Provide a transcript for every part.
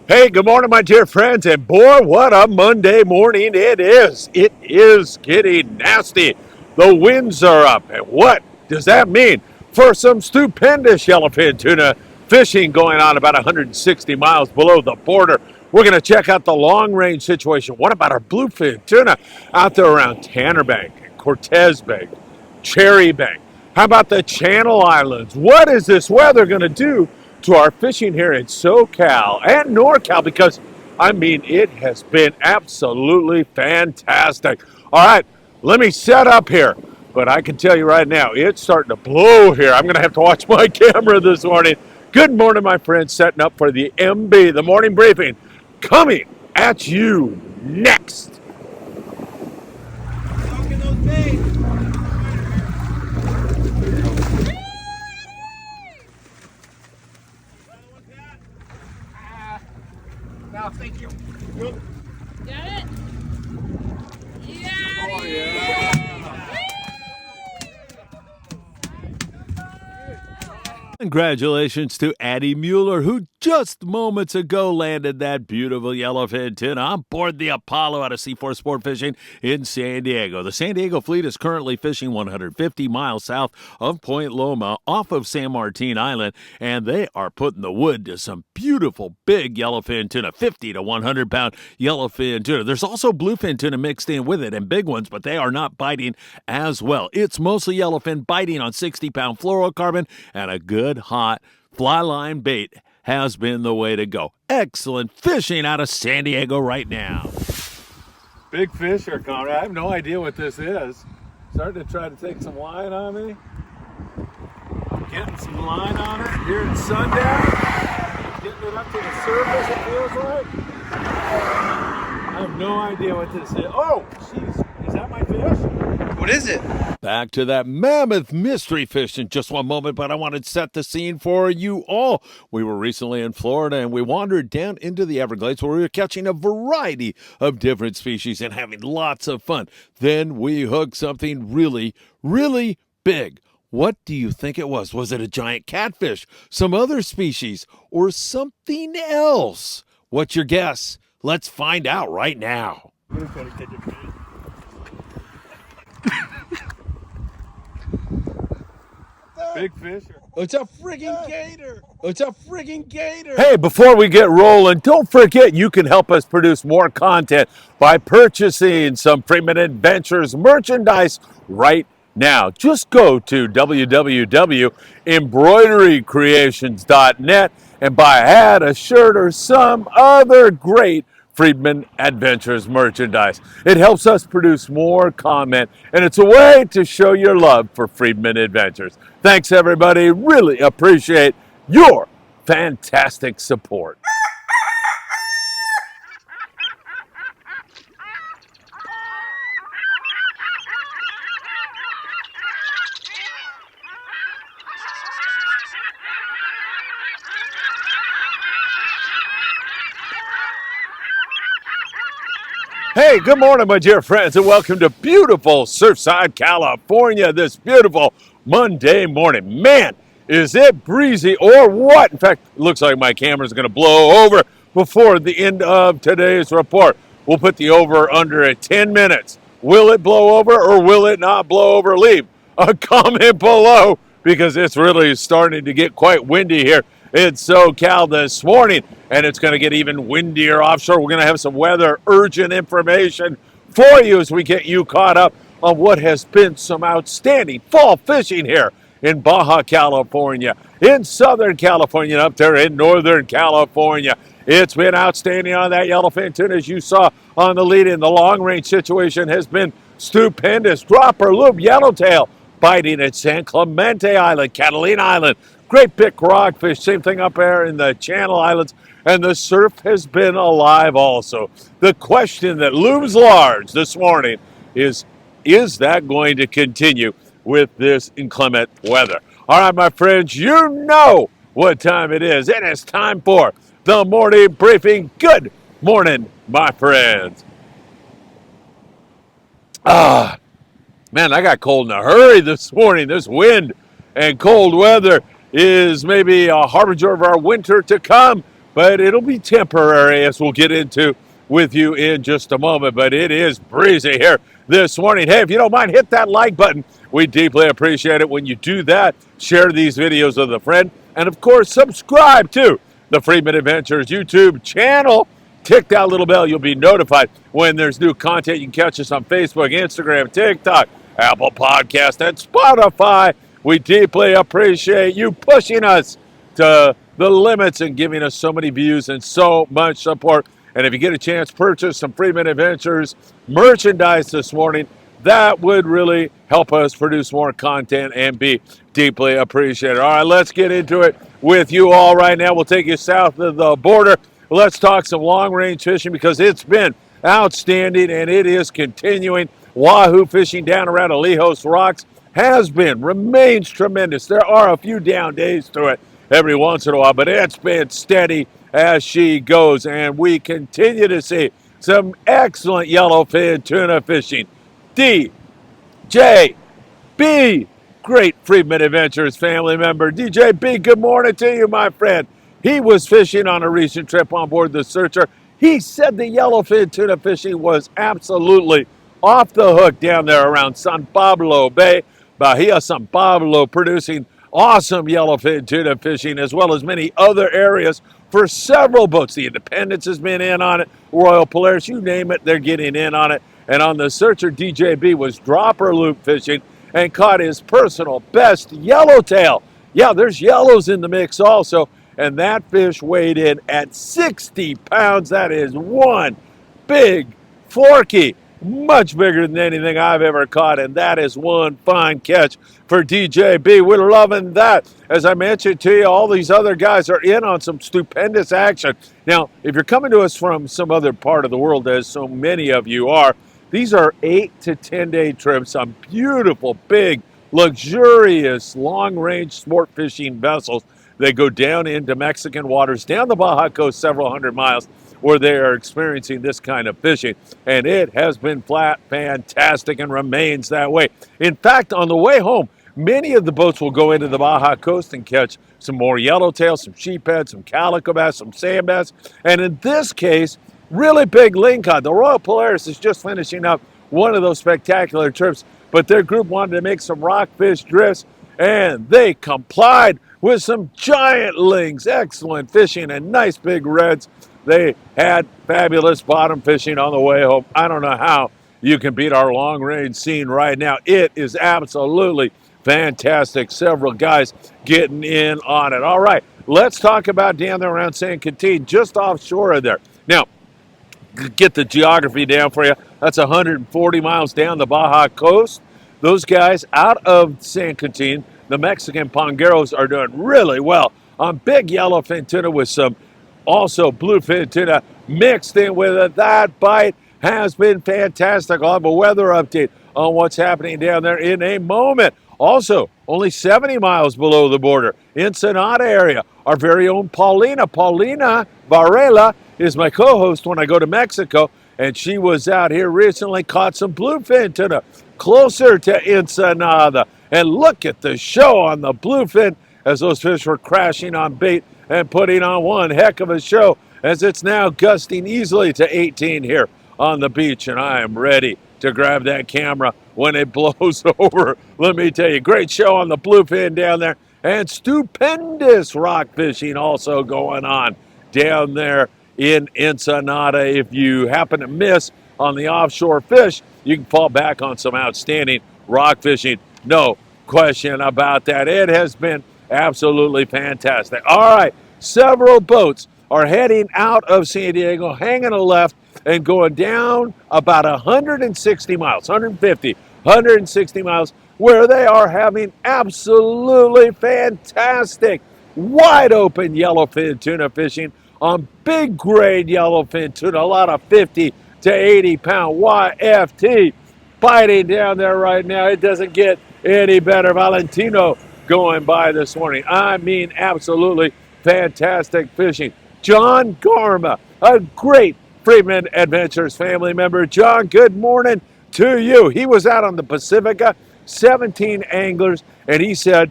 Hey, good morning, my dear friends, and boy, what a Monday morning it is. It is getting nasty. The winds are up, and what does that mean for some stupendous yellowfin tuna fishing going on about 160 miles below the border? We're going to check out the long-range situation. What about our bluefin tuna out there around Tanner Bank, Cortez Bank, Cherry Bank? How about the Channel Islands? What is this weather going to do to our fishing here in SoCal and NorCal? Because, I mean, it has been absolutely fantastic. All right, let me set up here. But I can tell you right now, it's starting to blow here. I'm going to have to watch my camera this morning. Good morning, my friends. Setting up for the MB, the morning briefing, coming at you next. No, thank you. Good. Got it? Yeah! Oh, yeah. Congratulations to Addie Mueller, who just moments ago landed that beautiful yellowfin tuna on board the Apollo out of C4 Sport Fishing in San Diego. The San Diego fleet is currently fishing 150 miles south of Point Loma off of San Martin Island, and they are putting the wood to some beautiful big yellowfin tuna, 50 to 100-pound yellowfin tuna. There's also bluefin tuna mixed in with it and big ones, but they are not biting as well. It's mostly yellowfin biting on 60-pound fluorocarbon, and a good hot fly line bait has been the way to go. Excellent fishing out of San Diego right now. Big fish here, Conrad. I have no idea what this is. Starting to try to take some line on me. I'm getting some line on it here at sundown. Getting it up to the surface, it feels like. I have no idea what this is. Oh, jeez. Is that my fish? What is it? Back to that mammoth mystery fish in just one moment, but I want to set the scene for you all. We were recently in Florida and we wandered down into the Everglades where we were catching a variety of different species and having lots of fun. Then we hooked something really, really big. What do you think it was? Was it a giant catfish, some other species, or something else? What's your guess? Let's find out right now. Big fish. It's a friggin' gator. It's a friggin' gator. Hey, before we get rolling, don't forget you can help us produce more content by purchasing some Freedman Adventures merchandise right now. Just go to www.embroiderycreations.net and buy a hat, a shirt, or some other great Freedman Adventures merchandise. It helps us produce more content, and it's a way to show your love for Freedman Adventures. Thanks, everybody. Really appreciate your fantastic support. Hey, good morning, my dear friends, and welcome to beautiful Surfside, California, this beautiful Monday morning. Man, is it breezy or what? In fact, it looks like my camera's going to blow over before the end of today's report. We'll put the over under at 10 minutes. Will it blow over or will it not blow over? Leave a comment below because it's really starting to get quite windy here in SoCal this morning, and it's going to get even windier offshore. We're going to have some weather urgent information for you as we get you caught up on what has been some outstanding fall fishing here in Baja California, in Southern California, and up there in Northern California. It's been outstanding on that yellowfin tuna, as you saw on the lead-in. The long-range situation has been stupendous. Dropper, loop, yellowtail biting at San Clemente Island, Catalina Island. Great big rockfish, same thing up there in the Channel Islands, and the surf has been alive also. The question that looms large this morning is that going to continue with this inclement weather? All right, my friends, you know what time it is. It is time for the morning briefing. Good morning, my friends. Man, I got cold in a hurry this morning. This wind and cold weather is maybe a harbinger of our winter to come. but it'll be temporary, as we'll get into with you in just a moment. But it is breezy here this morning. Hey, if you don't mind, hit that like button. We deeply appreciate it when you do that. Share these videos with a friend. And of course, subscribe to the Freedman Adventures YouTube channel. Tick that little bell. You'll be notified when there's new content. You can catch us on Facebook, Instagram, TikTok, Apple Podcast, and Spotify. We deeply appreciate you pushing us to the limits and giving us so many views and so much support. And if you get a chance, purchase some Freedman Adventures merchandise this morning. That would really help us produce more content and be deeply appreciated. All right, let's get into it with you all right now. We'll take you south of the border. Let's talk some long-range fishing because it's been outstanding and it is continuing. Wahoo fishing down around Alejos Rocks remains tremendous. There are a few down days to it every once in a while, but it's been steady as she goes, and we continue to see some excellent yellowfin tuna fishing. DJ B, great Freedman Adventures family member. DJ B, good morning to you, my friend. He was fishing on a recent trip on board the Searcher. He said the yellowfin tuna fishing was absolutely off the hook down there around San Pablo Bay, Bahia San Pablo, producing awesome yellowfin tuna fishing, as well as many other areas for several boats. The Independence has been in on it, Royal Polaris, you name it, they're getting in on it. And on the Searcher, DJB was dropper loop fishing and caught his personal best yellowtail. Yeah, there's yellows in the mix also, and that fish weighed in at 60 pounds. That is one big forky, much bigger than anything I've ever caught, and that is one fine catch for DJB. We're loving that. As I mentioned to you, all these other guys are in on some stupendous action. Now, if you're coming to us from some other part of the world, as so many of you are, these are 8 to 10 day trips on beautiful, big, luxurious, long-range sport fishing vessels. They go down into Mexican waters, down the Baja coast several hundred miles, where they are experiencing this kind of fishing. And it has been flat fantastic and remains that way. In fact, on the way home, many of the boats will go into the Baja coast and catch some more yellowtail, some sheephead, some calico bass, some sand bass. And in this case, really big lingcod. The Royal Polaris is just finishing up one of those spectacular trips, but their group wanted to make some rockfish drifts, and they complied with some giant lings. Excellent fishing and nice big reds. They had fabulous bottom fishing on the way home. I don't know how you can beat our long-range scene right now. It is absolutely fantastic. Several guys getting in on it. All right, let's talk about down there around San Quintin, just offshore of there. Now, get the geography down for you. That's 140 miles down the Baja coast. Those guys out of San Quintin, the Mexican pongueros, are doing really well on big yellowfin tuna with some also bluefin tuna mixed in with it. That bite has been fantastic. I'll have a weather update on what's happening down there in a moment. Also, only 70 miles below the border, Ensenada area, our very own Paulina Varela is my co-host when I go to Mexico, and she was out here recently, caught some bluefin tuna closer to Ensenada. And look at the show on the bluefin as those fish were crashing on bait and putting on one heck of a show, as it's now gusting easily to 18 here on the beach, and I am ready to grab that camera when it blows over. Let me tell you, great show on the bluefin down there, and stupendous rock fishing also going on down there in Ensenada. If you happen to miss on the offshore fish, you can fall back on some outstanding rock fishing. No question about that. It has been absolutely fantastic. All right, several boats are heading out of San Diego, hanging a left and going down about 160 miles, 150, 160 miles, where they are having absolutely fantastic, wide open yellowfin tuna fishing on big grade yellowfin tuna, a lot of 50 to 80 pound YFT biting down there right now. It doesn't get any better. Valentino going by this morning. I mean, absolutely fantastic fishing. John Garma, a great Freedman Adventures family member. John, good morning to you. He was out on the Pacifica, 17 anglers, and he said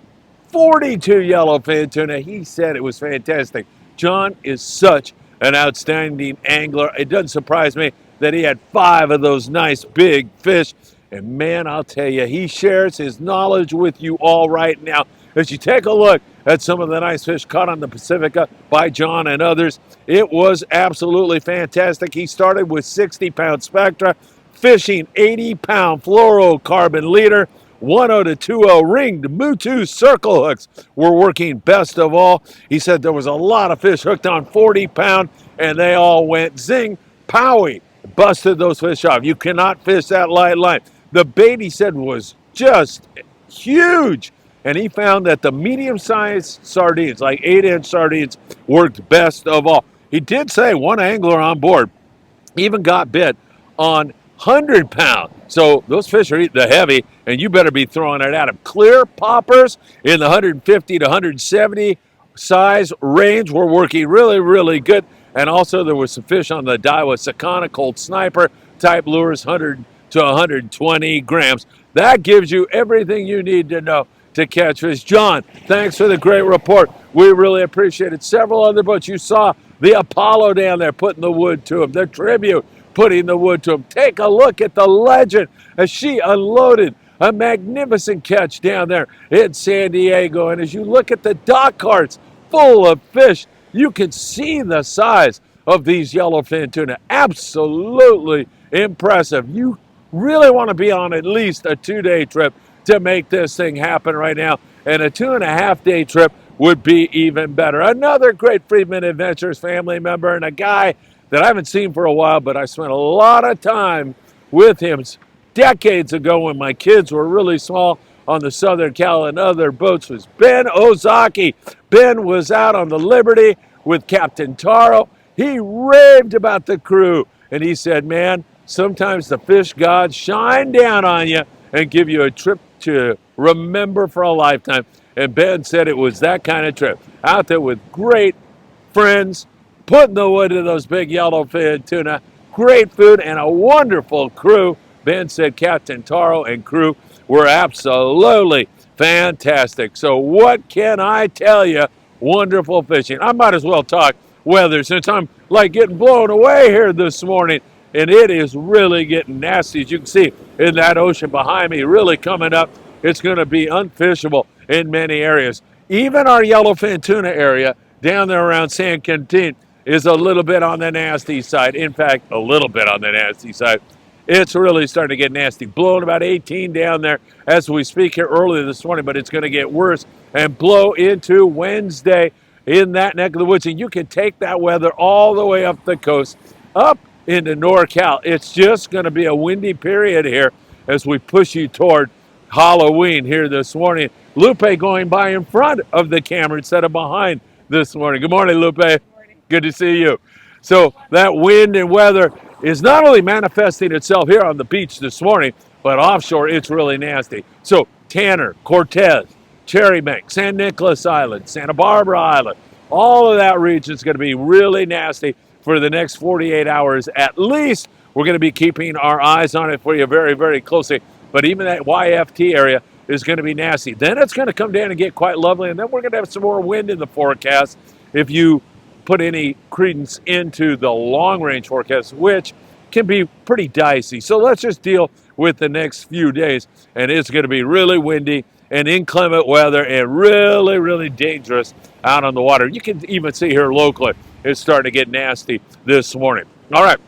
42 yellowfin tuna. He said it was fantastic. John is such an outstanding angler. It doesn't surprise me that he had 5 of those nice big fish. And man, I'll tell you, he shares his knowledge with you all right now. As you take a look at some of the nice fish caught on the Pacifica by John and others, it was absolutely fantastic. He started with 60-pound spectra, fishing 80-pound fluorocarbon leader. 1-0 to 2-0 ringed Mutu circle hooks were working best of all. He said there was a lot of fish hooked on 40-pound, and they all went zing, powie, busted those fish off. You cannot fish that light line. The bait, he said, was just huge, and he found that the medium-sized sardines, like 8-inch sardines, worked best of all. He did say one angler on board even got bit on 100-pound. So those fish are eating the heavy, and you better be throwing it at them. Clear poppers in the 150 to 170 size range were working really, really good. And also there was some fish on the Daiwa Sakana Cold Sniper type lures, 100 to 120 grams. That gives you everything you need to know to catch fish. John, thanks for the great report. We really appreciate it. Several other boats. You saw the Apollo down there putting the wood to him, the Tribute putting the wood to him. Take a look at the Legend as she unloaded a magnificent catch down there in San Diego. And as you look at the dock carts full of fish, you can see the size of these yellowfin tuna. Absolutely impressive. You really want to be on at least a 2-day trip to make this thing happen right now. And a 2.5-day trip would be even better. Another great Friedman Adventures family member, and a guy that I haven't seen for a while, but I spent a lot of time with him decades ago when my kids were really small on the Southern Cal and other boats, was Ben Ozaki. Ben was out on the Liberty with Captain Taro. He raved about the crew, and he said, man, sometimes the fish gods shine down on you and give you a trip to remember for a lifetime. And Ben said it was that kind of trip. Out there with great friends, putting the wood to those big yellowfin tuna, great food, and a wonderful crew. Ben said Captain Taro and crew were absolutely fantastic. So what can I tell you? Wonderful fishing. I might as well talk weather since I'm like getting blown away here this morning. And it is really getting nasty. As you can see in that ocean behind me, really coming up. It's going to be unfishable in many areas. Even our yellowfin tuna area down there around San Quintin is a little bit on the nasty side. In fact, a little bit on the nasty side. It's really starting to get nasty. Blowing about 18 down there as we speak here early this morning, but it's going to get worse and blow into Wednesday in that neck of the woods. And you can take that weather all the way up the coast, up into NorCal. It's just going to be a windy period here as we push you toward Halloween here this morning. Lupe going by in front of the camera instead of behind this morning. Good morning, Lupe. Good morning. Good to see you. So that wind and weather is not only manifesting itself here on the beach this morning, but offshore it's really nasty. So Tanner, Cortez, Cherry Bank, San Nicolas Island, Santa Barbara Island, all of that region is going to be really nasty for the next 48 hours at least. We're going to be keeping our eyes on it for you very, very closely. But even that YFT area is going to be nasty. Then it's going to come down and get quite lovely, and then we're going to have some more wind in the forecast if you put any credence into the long-range forecast, which can be pretty dicey. So let's just deal with the next few days, and it's going to be really windy and inclement weather and really, really dangerous out on the water. You can even see here locally, it's starting to get nasty this morning. All right,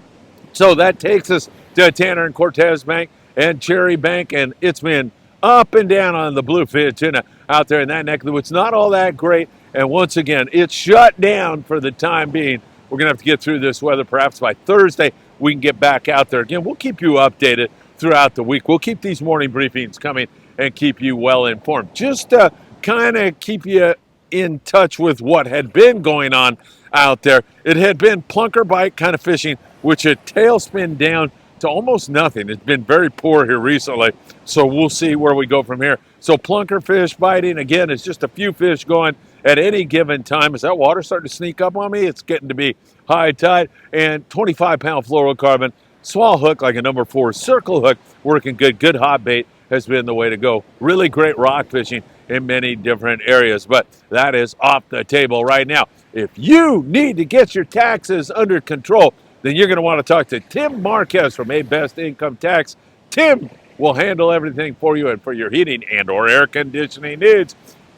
so that takes us to Tanner and Cortez Bank and Cherry Bank, and it's been up and down on the bluefin tuna out there in that neck of the woods. Not all that great, and once again, it's shut down for the time being. We're going to have to get through this weather. Perhaps by Thursday, we can get back out there again. We'll keep you updated throughout the week. We'll keep these morning briefings coming and keep you well informed. Just to kind of keep you in touch with what had been going on out there. It had been plunker bite kind of fishing, which had tailspin down to almost nothing. It's been very poor here recently, so we'll see where we go from here. So plunker fish biting, again, it's just a few fish going at any given time. Is that water starting to sneak up on me? It's getting to be high tide. And 25-pound fluorocarbon, small hook like a number 4 circle hook, working good. Good hot bait has been the way to go. Really great rock fishing in many different areas, but that is off the table right now. if you need to get your taxes under control, then you're going to want to talk to Tim Marquez from A Best Income Tax. Tim will handle everything for you and for your heating and or air conditioning needs.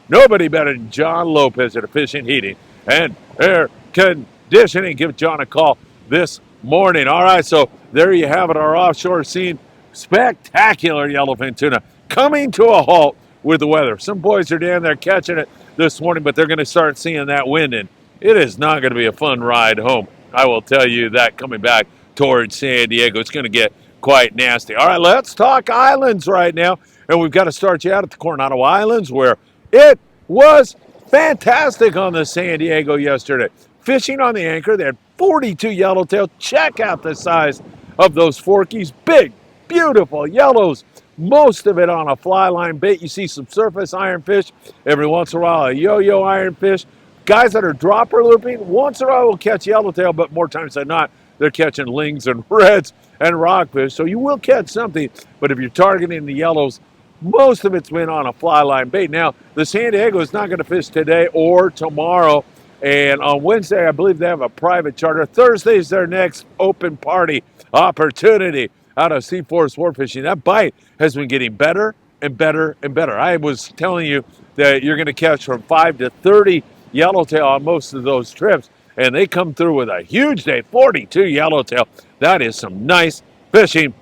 Nobody better than John Lopez at Efficient Heating and Air Conditioning. Give John a call this morning. All right, so there you have it, our offshore scene. Spectacular yellowfin tuna coming to a halt with the weather. Some boys are down there catching it this morning, but they're going to start seeing that wind, and it is not going to be a fun ride home. I will tell you that coming back towards San Diego. It's going to get quite nasty. All right, let's talk islands right now, and we've got to start you out at the Coronado Islands, where it was fantastic on the San Diego yesterday. Fishing on the anchor, they had 42 yellowtail. Check out the size of those forkies. Big, beautiful yellows. Most of it on a fly line bait. You see some surface ironfish. Every once in a while, a yo-yo ironfish. Guys that are dropper looping, once in a while will catch yellowtail, but more times than not, they're catching lings and reds and rockfish. So you will catch something, but if you're targeting the yellows, most of it's been on a fly line bait. Now, the San Diego is not going to fish today or tomorrow. And on Wednesday, I believe they have a private charter. Thursday is their next open party opportunity out of C4 Sport Fishing. That bite has been getting better and better and better. I was telling you that you're going to catch from 5 to 30 yellowtail on most of those trips, and they come through with a huge day, 42 yellowtail. That is some nice fishing,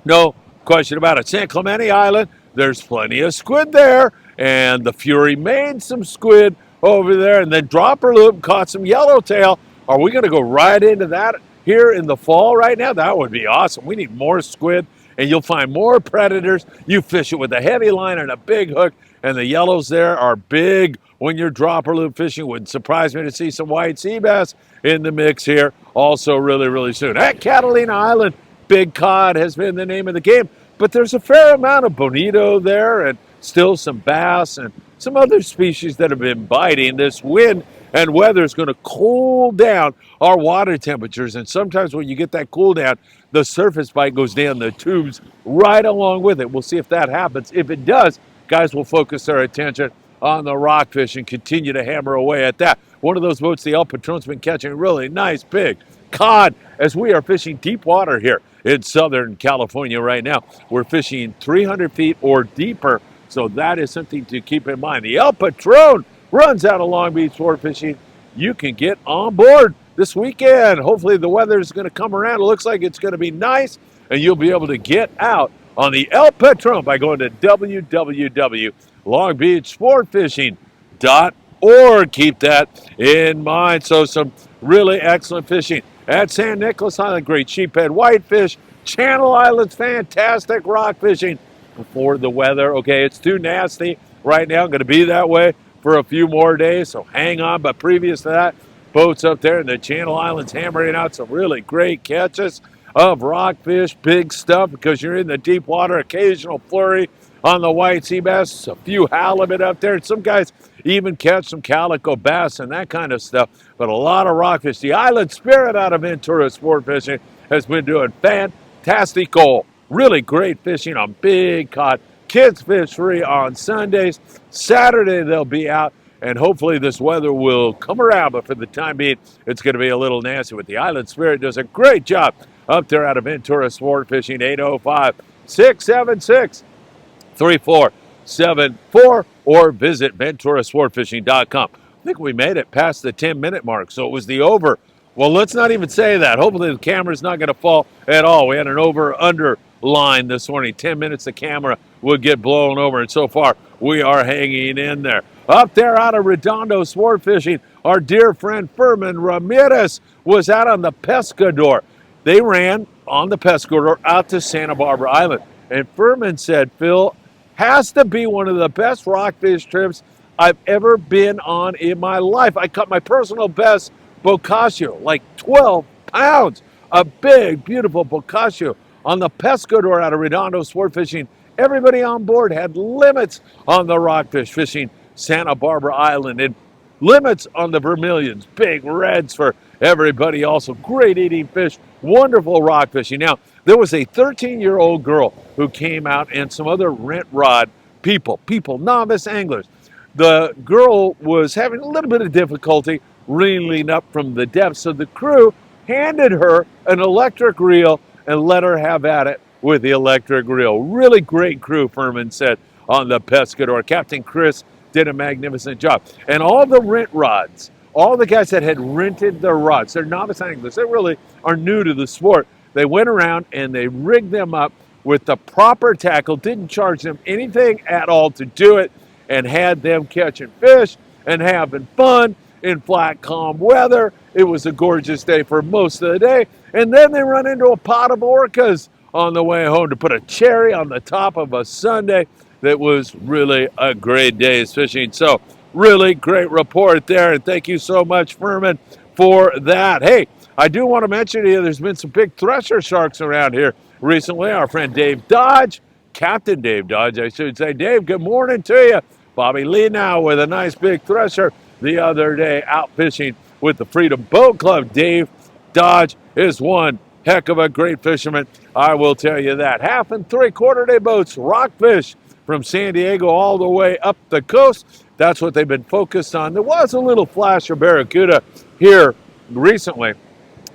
no question about it. San Clemente Island, there's plenty of squid there, and the Fury made some squid over there, and then dropper loop caught some yellowtail. Are we going to go right into that here in the fall right now? That would be awesome. We need more squid, and you'll find more predators. You fish it with a heavy line and a big hook, and the yellows there are big when you're dropper loop fishing. Wouldn't surprise me to see some white sea bass in the mix here also really, really soon. At Catalina Island, big cod has been the name of the game, but there's a fair amount of bonito there and still some bass and some other species that have been biting. This wind and weather is going to cool down our water temperatures, and sometimes when you get that cool down, the surface bite goes down the tubes right along with it. We'll see if that happens. If it does, guys will focus their attention on the rockfish and continue to hammer away at that. One of those boats, the El Patron's been catching really nice big cod as we are fishing deep water here in Southern California right now. We're fishing 300 feet or deeper, so that is something to keep in mind. The El Patron runs out of Long Beach Sport Fishing. You can get on board this weekend. Hopefully the weather is going to come around. It looks like it's going to be nice, and you'll be able to get out on the El Patron by going to www.longbeachsportfishing.org. Keep that in mind. So some really excellent fishing at San Nicolas Island. Great sheephead whitefish. Channel Islands, fantastic rock fishing before the weather. Okay, it's too nasty right now. Going to be that way for a few more days, so hang on. But previous to that, boats up there in the Channel Islands hammering out some really great catches of rockfish, big stuff, because you're in the deep water. Occasional flurry on the white sea bass, a few halibut up there. And some guys even catch some calico bass and that kind of stuff, but a lot of rockfish. The Island Spirit out of Ventura Sport Fishing has been doing fantastical, really great fishing on big cod. Kids fish free on Sundays. Saturday they'll be out, and hopefully this weather will come around, but for the time being, it's going to be a little nasty. But the Island Spirit does a great job up there out of Ventura Sport Fishing. 805-676-3474, or visit venturasportfishing.com. I think we made it past the 10-minute mark, so it was the over. Well, let's not even say that. Hopefully the camera's not going to fall at all. We had an over-under line this morning. 10 minutes the camera would get blown over, and so far we are hanging in there. Up there out of Redondo Sport Fishing, our dear friend Furman Ramirez was out on the Pescador. They ran on the Pescador out to Santa Barbara Island, and Furman said, Phil, has to be one of the best rockfish trips I've ever been on in my life. I caught my personal best Boccaccio, like 12 pounds. A big, beautiful Boccaccio on the Pescador out of Redondo Sport Fishing. Everybody on board had limits on the rockfish fishing Santa Barbara Island, and limits on the vermilions, big reds for everybody. Also great eating fish, wonderful rock fishing. Now, there was a 13-year-old girl who came out, and some other rent rod people, novice anglers. The girl was having a little bit of difficulty reeling up from the depths. So the crew handed her an electric reel and let her have at it with the electric reel. Really great crew, Furman said on the Pescador. Captain Chris did a magnificent job. And all the rent rods, all the guys that had rented their rods, they're novice anglers, they really are new to the sport. They went around and they rigged them up with the proper tackle, didn't charge them anything at all to do it, and had them catching fish and having fun in flat, calm weather. It was a gorgeous day for most of the day. And then they run into a pot of orcas on the way home to put a cherry on the top of a Sunday. That was really a great day's fishing. So really great report there. And thank you so much, Furman, for that. Hey, I do want to mention to you, there's been some big thresher sharks around here recently. Our friend Dave Dodge, Captain Dave Dodge, I should say. Dave, good morning to you. Bobby Lee now with a nice big thresher the other day out fishing with the Freedom Boat Club. Dave Dodge is one heck of a great fisherman, I will tell you that. 1/2 and 3/4 day boats, rockfish from San Diego all the way up the coast. That's what they've been focused on. There was a little flash of barracuda here recently.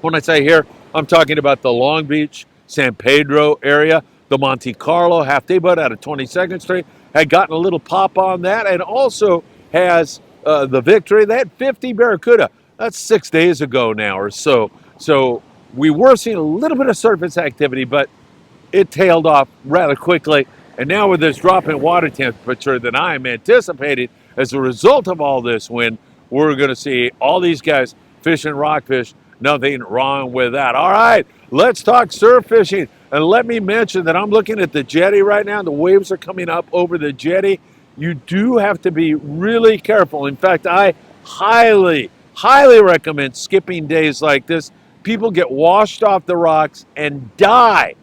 When I say here, I'm talking about the Long Beach, San Pedro area. The Monte Carlo half-day boat out of 22nd Street had gotten a little pop on that, and also has the Victory. They had 50 barracuda. That's 6 days ago now or so. So we were seeing a little bit of surface activity, but it tailed off rather quickly. And now with this drop in water temperature that I am anticipating as a result of all this wind, we're going to see all these guys fishing rockfish. Nothing wrong with that. All right, let's talk surf fishing. And let me mention that I'm looking at the jetty right now. The waves are coming up over the jetty. You do have to be really careful. In fact, I highly recommend skipping days like this. People get washed off the rocks and die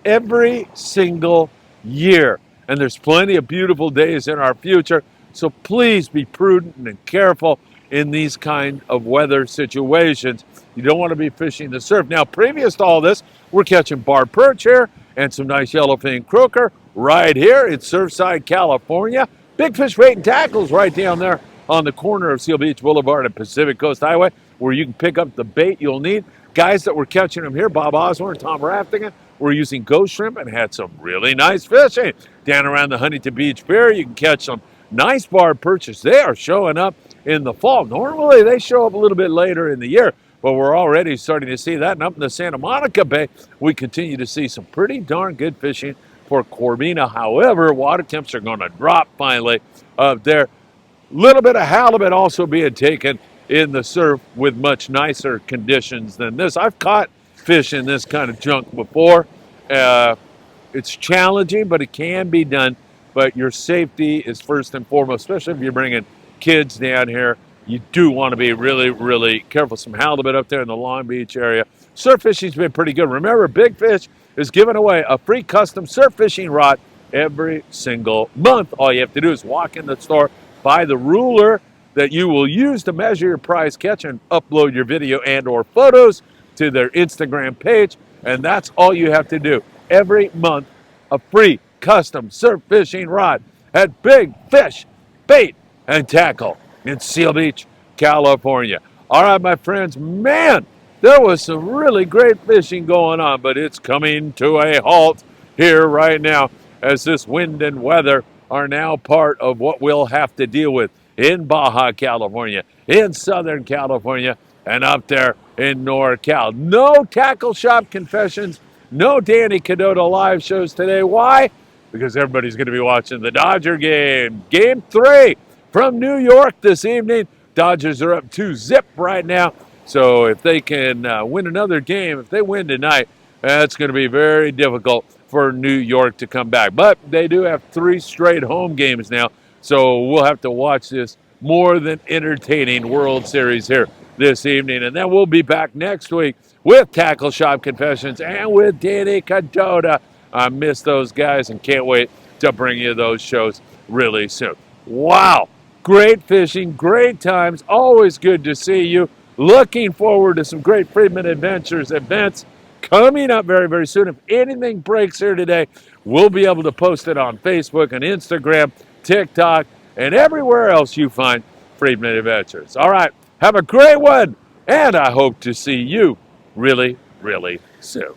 every single year. And there's plenty of beautiful days in our future. So please be prudent and careful in these kind of weather situations. You don't want to be fishing the surf. Now, previous to all this, we're catching barred perch here and some nice yellowfin croaker right here in Surfside, California. Big Fish Bait and Tackles right down there on the corner of Seal Beach Boulevard and Pacific Coast Highway, where you can pick up the bait you'll need. Guys that were catching them here, Bob Osborne, Tom Raftigan, were using ghost shrimp and had some really nice fishing. Down around the Huntington Beach Pier, you can catch some nice barred perches. They are showing up in the fall. Normally, they show up a little bit later in the year, but we're already starting to see that. And up in the Santa Monica Bay, we continue to see some pretty darn good fishing for Corvina. However, water temps are going to drop finally up there. Little bit of halibut also being taken in the surf with much nicer conditions than this. I've caught fish in this kind of junk before. It's challenging, but it can be done. But your safety is first and foremost, especially if you're bringing kids down here. You do want to be really careful. Some halibut up there in the Long Beach area. Surf fishing's been pretty good. Remember, Big Fish is giving away a free custom surf fishing rod every single month. All you have to do is walk in the store, buy the ruler that you will use to measure your prize catch, and upload your video and or photos to their Instagram page. And that's all you have to do. Every month, a free custom surf fishing rod at Big Fish Bait and Tackle in Seal Beach, California. All right, my friends, man, there was some really great fishing going on, but it's coming to a halt here right now as this wind and weather are now part of what we'll have to deal with in Baja California, in Southern California, and up there in NorCal. No Tackle Shop Confessions, no Danny Cadota live shows today. Why? Because everybody's going to be watching the Dodger game. Game 3 from New York this evening. Dodgers are up 2-0 right now. So if they can win another game, if they win tonight, that's going to be very difficult for New York to come back. But they do have 3 straight home games now. So we'll have to watch this more than entertaining World Series here this evening. And then we'll be back next week with Tackle Shop Confessions and with Danny Cadota. I miss those guys and can't wait to bring you those shows really soon. Wow. Great fishing, great times. Always good to see you. Looking forward to some great Friedman Adventures events coming up very soon. If anything breaks here today, we'll be able to post it on Facebook and Instagram, TikTok, and everywhere else you find Friedman Adventures. All right. Have a great one, and I hope to see you really, really soon.